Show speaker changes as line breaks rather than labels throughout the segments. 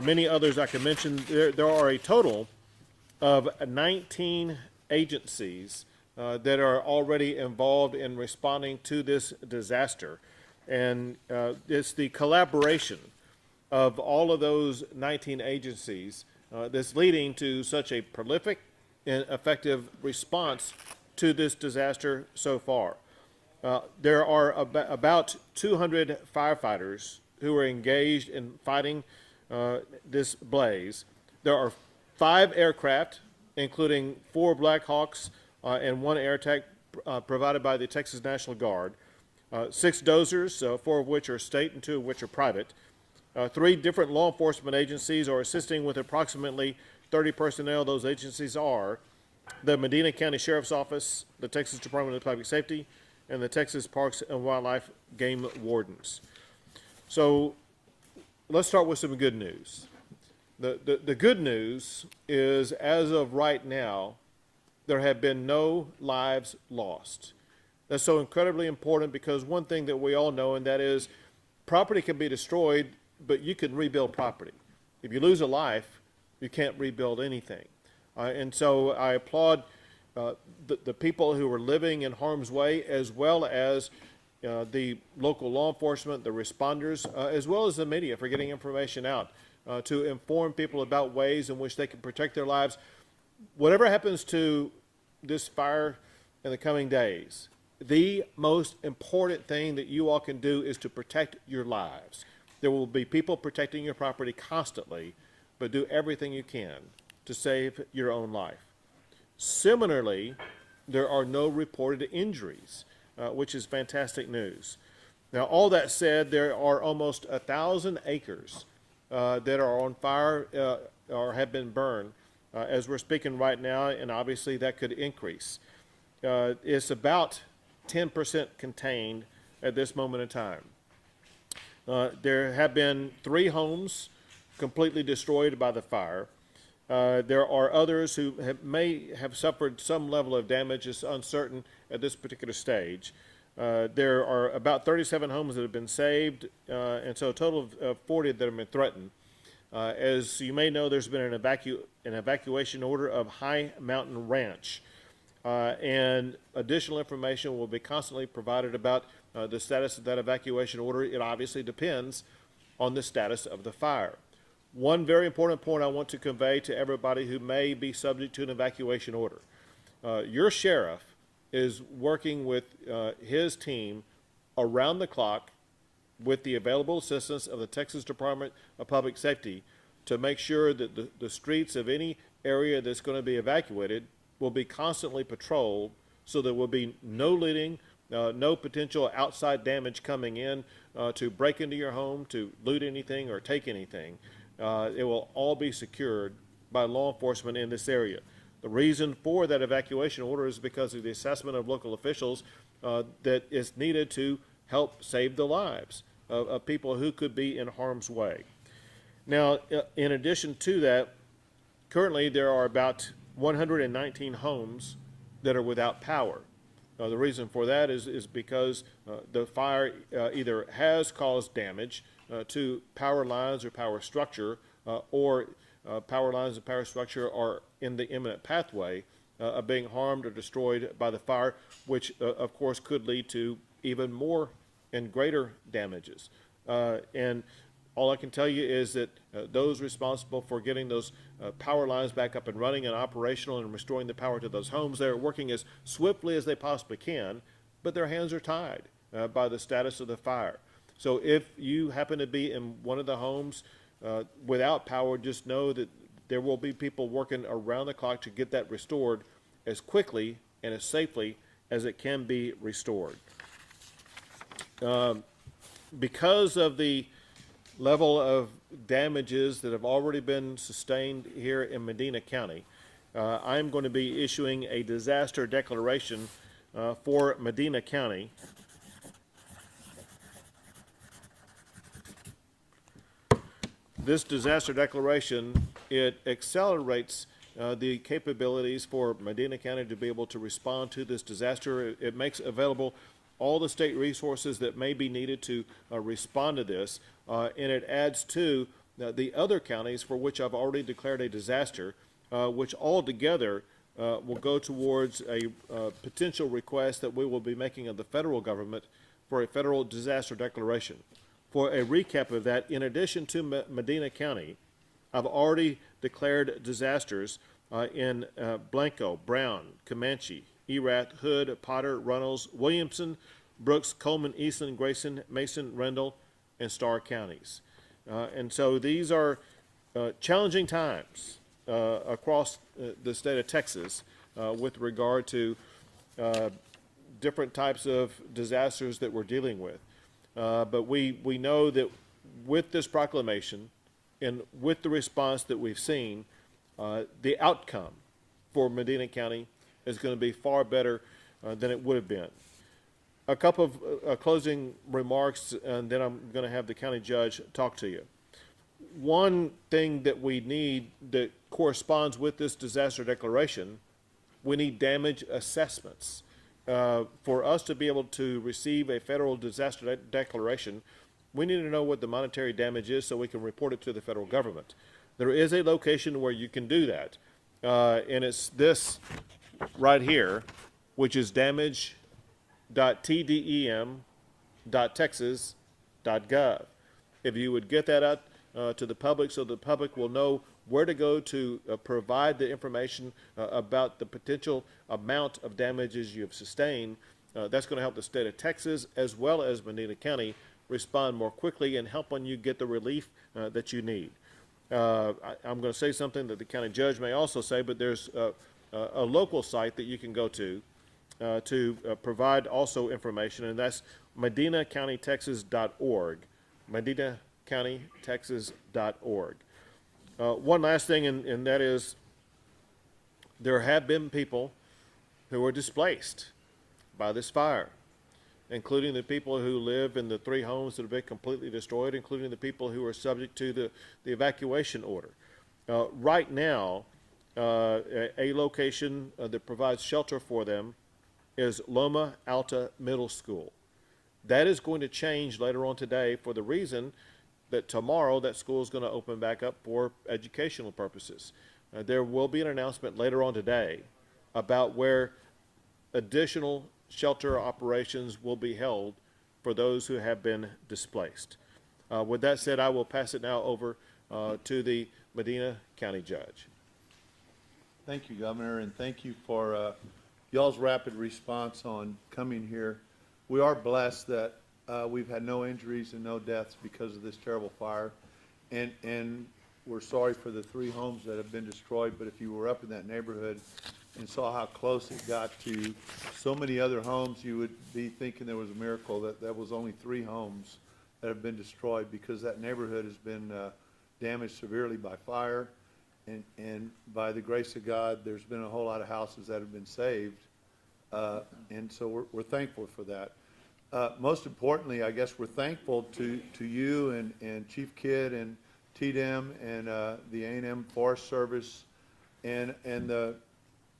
many others I can mention. There are a total of 19 agencies that are already involved in responding to this disaster. And it's the collaboration of all of those 19 agencies that's leading to such a prolific and effective response to this disaster so far. There are about 200 firefighters who are engaged in fighting this blaze. There are 5 aircraft, including 4 Black Hawks and 1 air attack provided by the Texas National Guard, 6 dozers, 4 of which are state and 2 of which are private. 3 different law enforcement agencies are assisting with approximately 30 personnel. Those agencies are the Medina County Sheriff's Office, the Texas Department of Public Safety, and the Texas Parks and Wildlife Game Wardens. So let's start with some good news. The good news is, as of right now, there have been no lives lost. That's so incredibly important, because one thing that we all know, and that is property can be destroyed, but you can rebuild property. If you lose a life, you can't rebuild anything. And so I applaud the people who are living in harm's way, as well as the local law enforcement, the responders, as well as the media, for getting information out to inform people about ways in which they can protect their lives. Whatever happens to this fire in the coming days, the most important thing that you all can do is to protect your lives. There will be people protecting your property constantly, but do everything you can to save your own life. Similarly, there are no reported injuries, which is fantastic news. Now, all that said, there are almost 1,000 acres that are on fire or have been burned as we're speaking right now, and obviously that could increase. It's about 10% contained at this moment in time. There have been 3 homes completely destroyed by the fire. There are others who may have suffered some level of damage. It's uncertain at this particular stage. There are about 37 homes that have been saved, and so a total of 40 that have been threatened. As you may know, there's been an evacuation order of High Mountain Ranch, and additional information will be constantly provided about the status of that evacuation order. It obviously depends on the status of the fire. One very important point I want to convey to everybody who may be subject to an evacuation order. Your sheriff is working with his team around the clock with the available assistance of the Texas Department of Public Safety to make sure that the streets of any area that's going to be evacuated will be constantly patrolled, so there will be no looting, no potential outside damage coming in to break into your home, to loot anything or take anything. It will all be secured by law enforcement in this area. The reason for that evacuation order is because of the assessment of local officials that is needed to help save the lives of people who could be in harm's way. Now, in addition to that, currently there are about 119 homes that are without power. The reason for that is because the fire either has caused damage to power lines or power structure, or power lines and power structure are in the imminent pathway of being harmed or destroyed by the fire, which of course could lead to even more and greater damages. And all I can tell you is that those responsible for getting those power lines back up and running and operational and restoring the power to those homes, they're working as swiftly as they possibly can, but their hands are tied by the status of the fire. So if you happen to be in one of the homes without power, just know that there will be people working around the clock to get that restored as quickly and as safely as it can be restored. Because of the level of damages that have already been sustained here in Medina County, I'm going to be issuing a disaster declaration for Medina County. This disaster declaration, it accelerates the capabilities for Medina County to be able to respond to this disaster. It makes available all the state resources that may be needed to respond to this, and it adds to the other counties for which I've already declared a disaster, which all together will go towards a potential request that we will be making of the federal government for a federal disaster declaration. For a recap of that, in addition to Medina County, I've already declared disasters in Blanco, Brown, Comanche, Erath, Hood, Potter, Runnels, Williamson, Brooks, Coleman, Eastland, Grayson, Mason, Rendell, and Starr counties. And so these are challenging times across the state of Texas with regard to different types of disasters that we're dealing with. But we know that with this proclamation and with the response that we've seen, the outcome for Medina County is going to be far better than it would have been. A couple of closing remarks, and then I'm going to have the county judge talk to you. One thing that we need that corresponds with this disaster declaration, we need damage assessments. For us to be able to receive a federal disaster declaration, we need to know what the monetary damage is so we can report it to the federal government. There is a location where you can do that, and it's this right here, which is damage.tdem.texas.gov. If you would get that out to the public so the public will know where to go to provide the information about the potential amount of damages you have sustained, that's going to help the state of Texas as well as Medina County respond more quickly and help on you get the relief that you need. I'm going to say something that the county judge may also say, but there's a local site that you can go to provide also information, and that's medinacountytexas.org, medinacountytexas.org. One last thing, and that is there have been people who were displaced by this fire, including the people who live in the 3 homes that have been completely destroyed, including the people who are subject to the evacuation order. Right now, a location that provides shelter for them is Loma Alta Middle School. That is going to change later on today for the reason that tomorrow that school is going to open back up for educational purposes. There will be an announcement later on today about where additional shelter operations will be held for those who have been displaced. With that said, I will pass it now over to the Medina County Judge.
Thank you, Governor, and thank you for y'all's rapid response on coming here. We are blessed that we've had no injuries and no deaths because of this terrible fire, and we're sorry for the 3 homes that have been destroyed, but if you were up in that neighborhood and saw how close it got to so many other homes, you would be thinking there was a miracle that that was only 3 homes that have been destroyed, because that neighborhood has been damaged severely by fire, and by the grace of God, there's been a whole lot of houses that have been saved, and so we're thankful for that. Most importantly, I guess we're thankful to you and Chief Kidd and TDEM and the A&M Forest Service and the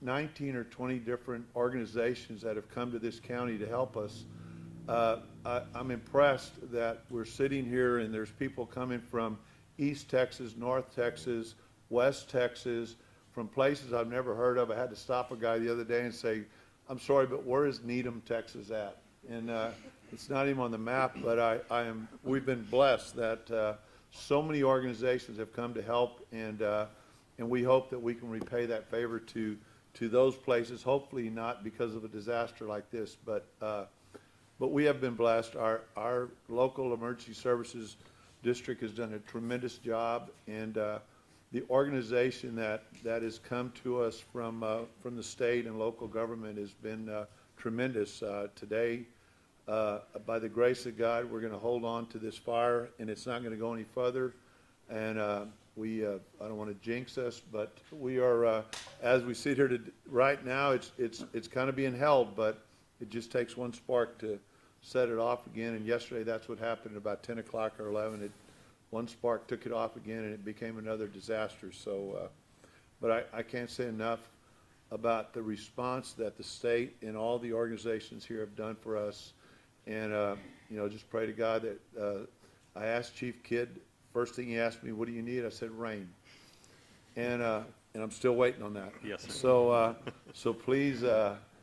19 or 20 different organizations that have come to this county to help us. I'm impressed that we're sitting here and there's people coming from East Texas, North Texas, West Texas, from places I've never heard of. I had to stop a guy the other day and say, I'm sorry, but where is Needham, Texas at? And it's not even on the map, but we've been blessed that so many organizations have come to help, and we hope that we can repay that favor to those places, hopefully not because of a disaster like this, but we have been blessed. Our local emergency services district has done a tremendous job, and the organization that has come to us from the state and local government has been tremendous. Today, by the grace of God, we're going to hold on to this fire, and it's not going to go any further. And I don't want to jinx us, but we are, as we sit here right now, it's kind of being held, but it just takes one spark to set it off again. And yesterday, that's what happened at about 10 o'clock or 11. One spark took it off again, and it became another disaster. So, but I can't say enough about the response that the state and all the organizations here have done for us. And, just pray to God that I asked Chief Kidd First thing he asked me, what do you need? I said, rain. And I'm still waiting on that.
Yes, sir.
So please,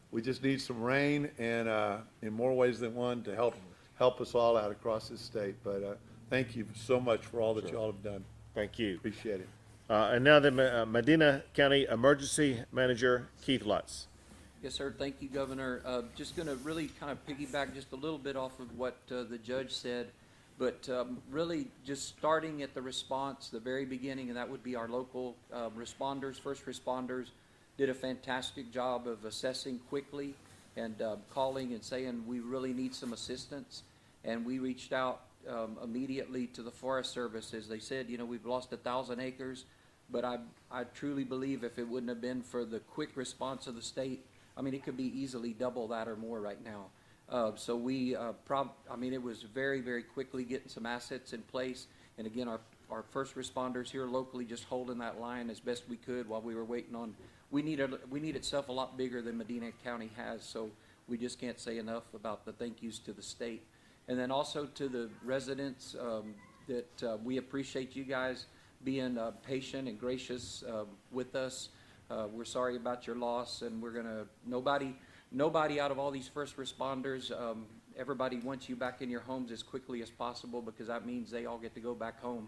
we just need some rain and, in more ways than one to help us all out across this state. But, thank you so much for all that y'all have done.
Thank you.
Appreciate it.
And now the Medina County Emergency Manager, Keith Lutz.
Yes, sir. Thank you, Governor. Just going to really kind of piggyback just a little bit off of what the judge said, but really just starting at the response, the very beginning, and that would be our local responders, first responders, did a fantastic job of assessing quickly and calling and saying we really need some assistance. And we reached out immediately to the Forest Service. As they said, you know, we've lost 1,000 acres, but I truly believe if it wouldn't have been for the quick response of the state, I mean, it could be easily double that or more right now. So we, I mean, it was very, very quickly getting some assets in place. And again, our first responders here locally just holding that line as best we could while we were waiting on, we need itself a lot bigger than Medina County has. So we just can't say enough about the thank yous to the state. And then also to the residents, that we appreciate you guys being patient and gracious with us. We're sorry about your loss, and we're gonna, nobody out of all these first responders, everybody wants you back in your homes as quickly as possible, because that means they all get to go back home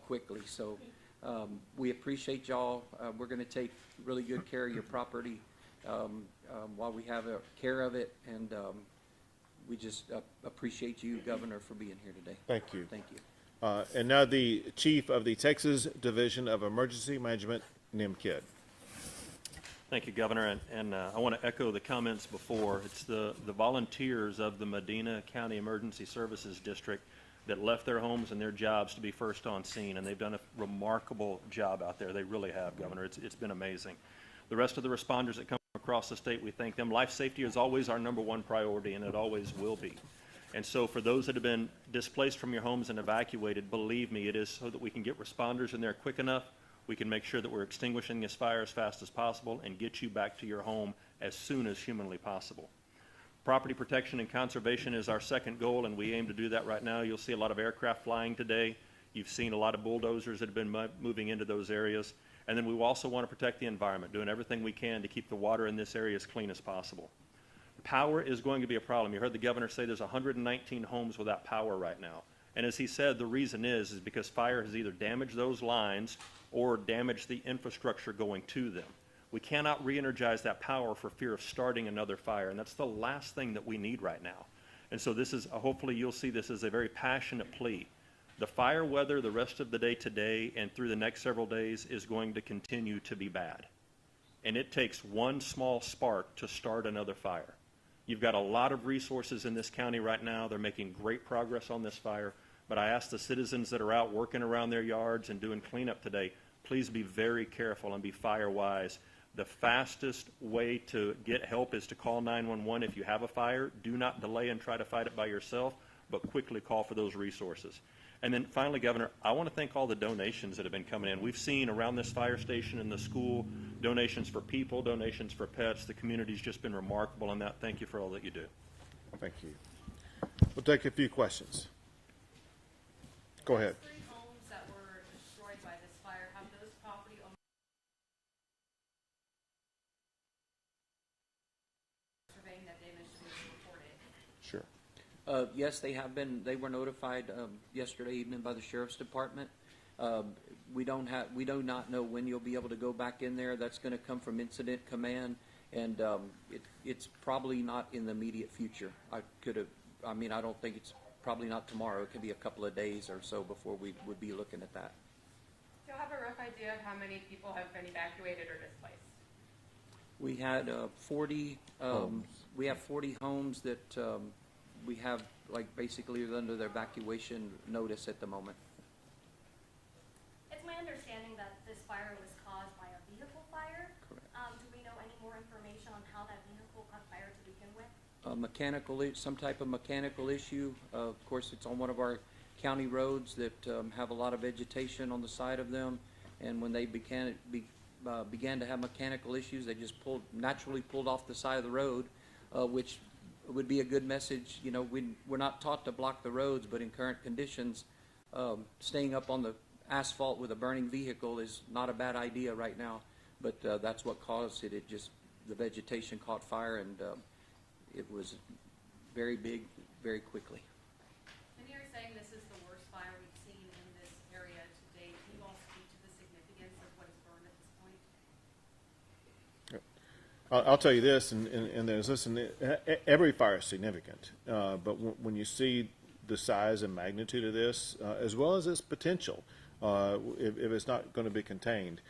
quickly. So we appreciate y'all. We're gonna take really good care of your property while we have care of it, and we just appreciate you, Governor, for being here today.
Thank you.
Thank you.
And now the Chief of the Texas Division of Emergency Management, Nim Kidd.
Thank you, Governor, and I want to echo the comments before. It's the volunteers of the Medina County Emergency Services District that left their homes and their jobs to be first on scene, and they've done a remarkable job out there. They really have, Governor. It's been amazing. The rest of the responders that come across the state, we thank them. Life safety is always our #1 priority, and it always will be. And so for those that have been displaced from your homes and evacuated, believe me, it is so that we can get responders in there quick enough. We can make sure that we're extinguishing this fire as fast as possible and get you back to your home as soon as humanly possible. Property protection and conservation is our second goal, and we aim to do that right now. You'll see a lot of aircraft flying today. You've seen a lot of bulldozers that have been moving into those areas. And then we also want to protect the environment, doing everything we can to keep the water in this area as clean as possible. Power is going to be a problem. You heard the governor say there's 119 homes without power right now. And as he said, the reason is because fire has either damaged those lines or damaged the infrastructure going to them. We cannot re-energize that power for fear of starting another fire, and that's the last thing that we need right now. And so this is, hopefully you'll see this as a very passionate plea. The fire weather the rest of the day today and through the next several days is going to continue to be bad. And it takes one small spark to start another fire. You've got a lot of resources in this county right now. They're making great progress on this fire. But I ask the citizens that are out working around their yards and doing cleanup today, please be very careful and be fire wise. The fastest way to get help is to call 911 if you have a fire. Do not delay and try to fight it by yourself, but quickly call for those resources. And then finally, Governor, I want to thank all the donations that have been coming in. We've seen around this fire station and the school donations for people, donations for pets. The community's just been remarkable on that. Thank you for all that you do.
Thank you. We'll take a few questions. Go ahead.
3 homes that were destroyed by this fire, have those property owners surveying that damage was reported?
Sure.
Yes, they have been. They were notified yesterday evening by the Sheriff's Department. We do not know when you'll be able to go back in there. That's going to come from Incident Command, and it's probably not in the immediate future. I don't think it's probably not tomorrow. It could be a couple of days or so before we would be looking at that.
Do you have a rough idea of how many people have been evacuated or displaced?
We had 40. We have 40 homes that we have basically under the evacuation notice at the moment.
It's my understanding that this fire was caused by a vehicle fire.
Correct.
Do we know any more information on how that vehicle caught fire to begin with?
Some type of mechanical issue. Of course, it's on one of our county roads that have a lot of vegetation on the side of them, and when they began to have mechanical issues, they just naturally pulled off the side of the road, which would be a good message. You know, we're not taught to block the roads, but in current conditions, staying up on the asphalt with a burning vehicle is not a bad idea right now, but that's what caused it. It just, the vegetation caught fire, and it was very big, very quickly.
And you're saying this is the worst fire we've seen in this area to date. Can you all speak to the significance of what is burned at this point?
I'll tell you this, and there's, listen, every fire is significant, but when you see the size and magnitude of this, as well as its potential, if it's not going to be contained,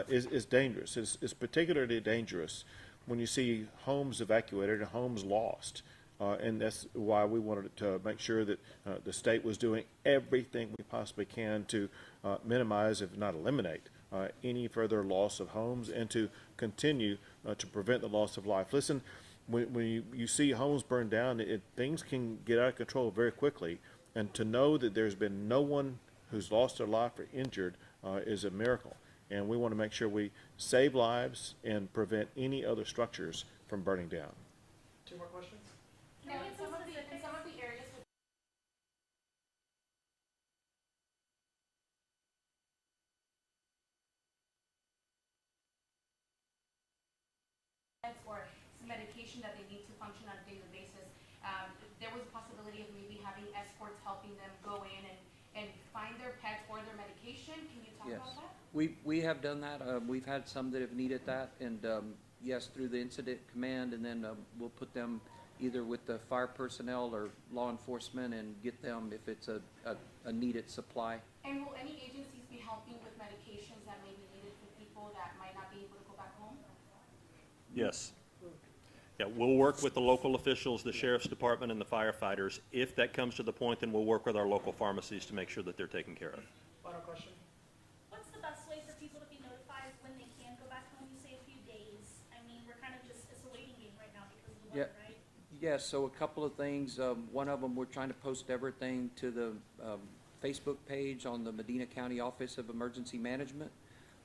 is dangerous. It's particularly dangerous when you see homes evacuated and homes lost. And that's why we wanted to make sure that the state was doing everything we possibly can to minimize, if not eliminate, any further loss of homes and to continue to prevent the loss of life. Listen, when you see homes burned down, things can get out of control very quickly. And to know that there's been no one who's lost their life or injured is a miracle. And we want to make sure we save lives and prevent any other structures from burning down.
Two more questions?
Now, in some of the areas with or some medication that they need to function on a daily basis, there was a possibility of maybe having escorts helping them go in and find their pets or their medication. Can you talk
Yes.
about that?
We have done that. We've had some that have needed that, and yes, through the incident command, and then we'll put them either with the fire personnel or law enforcement and get them if it's a needed supply.
And will any agencies be helping with medications that may be needed for people that might not be able to go back home?
Yes. Yeah, we'll work with the local officials, the sheriff's department, and the firefighters. If that comes to the point, then we'll work with our local pharmacies to make sure that they're taken care of.
Final question?
What's the best way for people to be notified when they can go back home? You say a few days. I mean, we're kind of just, it's a waiting game right now because of the weather, right?
Yes, so a couple of things. One of them, we're trying to post everything to the Facebook page on the Medina County Office of Emergency Management.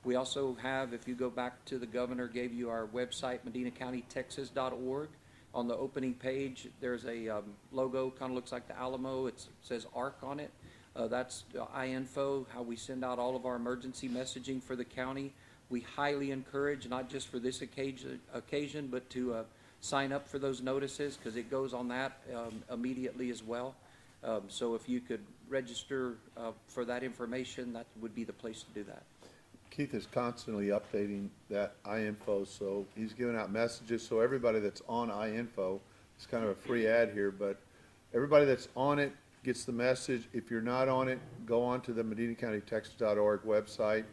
We also have, if you go back to the governor gave you our website, medinacountytexas.org. On the opening page, there's a logo, kind of looks like the Alamo. It says ARC on it. That's iInfo, how we send out all of our emergency messaging for the county. We highly encourage, not just for this occasion, but to sign up for those notices, because it goes on that immediately as well. So if you could register for that information, that would be the place to do that.
Keith is constantly updating that iInfo, so he's giving out messages, so everybody that's on iInfo, it's kind of a free ad here, but everybody that's on it gets the message. If you're not on it, go on to the medinacountytexas.org website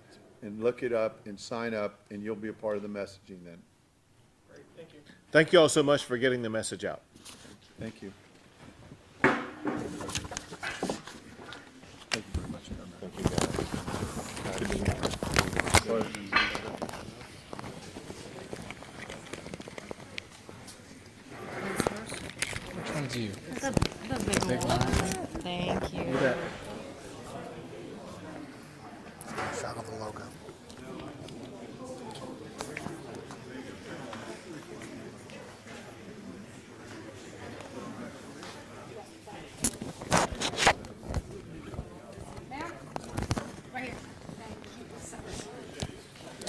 and look it up and sign up, and you'll be a part of the messaging then.
Great, thank you.
Thank you all so much for getting the message out.
Thank you.
Which one's you?
The big one. Thank you.
Shot of the logo.
Ma'am? Right here.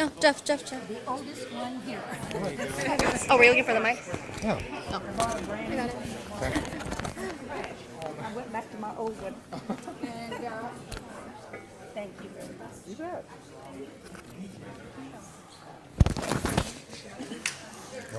Oh, Jeff.
The oldest one here.
Oh, were you looking for the mic?
Yeah.
I got it. I went back to my old one. And, thank you very much.
You bet.